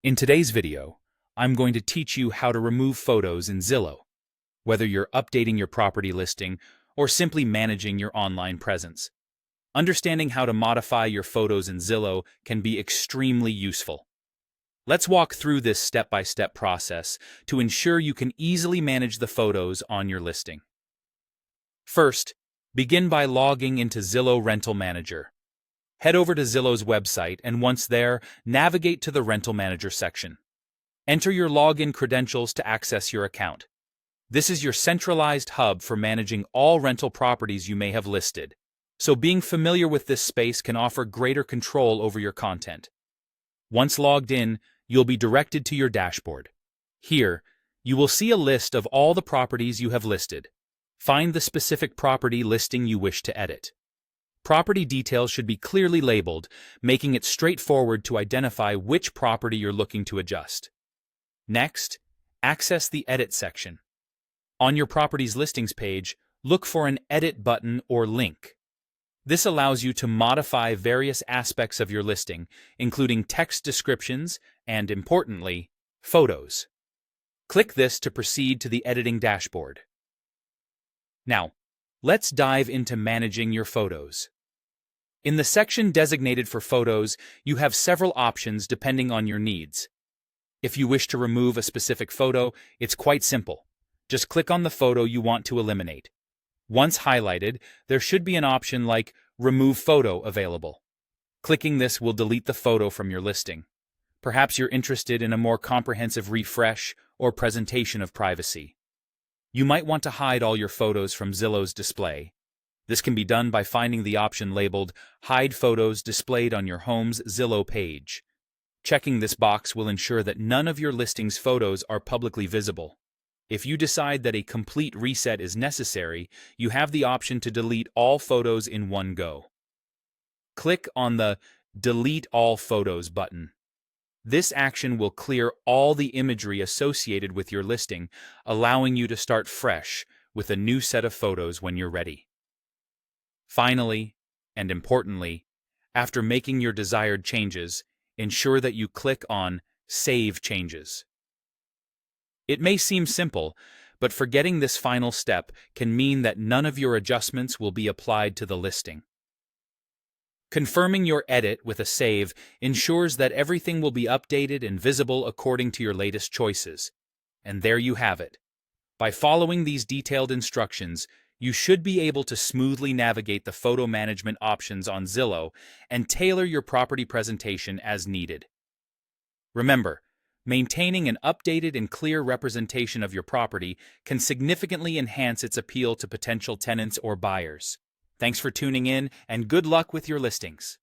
In today's video, I'm going to teach you how to remove photos in Zillow, whether you're updating your property listing or simply managing your online presence. Understanding how to modify your photos in Zillow can be extremely useful. Let's walk through this step-by-step process to ensure you can easily manage the photos on your listing. First, begin by logging into Zillow Rental Manager. Head over to Zillow's website and once there, navigate to the Rental Manager section. Enter your login credentials to access your account. This is your centralized hub for managing all rental properties you may have listed, so being familiar with this space can offer greater control over your content. Once logged in, you'll be directed to your dashboard. Here, you will see a list of all the properties you have listed. Find the specific property listing you wish to edit. Property details should be clearly labeled, making it straightforward to identify which property you're looking to adjust. Next, access the Edit section. On your property's listings page, look for an Edit button or link. This allows you to modify various aspects of your listing, including text descriptions and, importantly, photos. Click this to proceed to the editing dashboard. Now, let's dive into managing your photos. In the section designated for photos, you have several options depending on your needs. If you wish to remove a specific photo, it's quite simple. Just click on the photo you want to eliminate. Once highlighted, there should be an option like Remove Photo available. Clicking this will delete the photo from your listing. Perhaps you're interested in a more comprehensive refresh or presentation of privacy. You might want to hide all your photos from Zillow's display. This can be done by finding the option labeled Hide Photos displayed on your home's Zillow page. Checking this box will ensure that none of your listing's photos are publicly visible. If you decide that a complete reset is necessary, you have the option to delete all photos in one go. Click on the Delete All Photos button. This action will clear all the imagery associated with your listing, allowing you to start fresh with a new set of photos when you're ready. Finally, and importantly, after making your desired changes, ensure that you click on Save Changes. It may seem simple, but forgetting this final step can mean that none of your adjustments will be applied to the listing. Confirming your edit with a save ensures that everything will be updated and visible according to your latest choices. And there you have it. By following these detailed instructions, you should be able to smoothly navigate the photo management options on Zillow and tailor your property presentation as needed. Remember, maintaining an updated and clear representation of your property can significantly enhance its appeal to potential tenants or buyers. Thanks for tuning in, and good luck with your listings.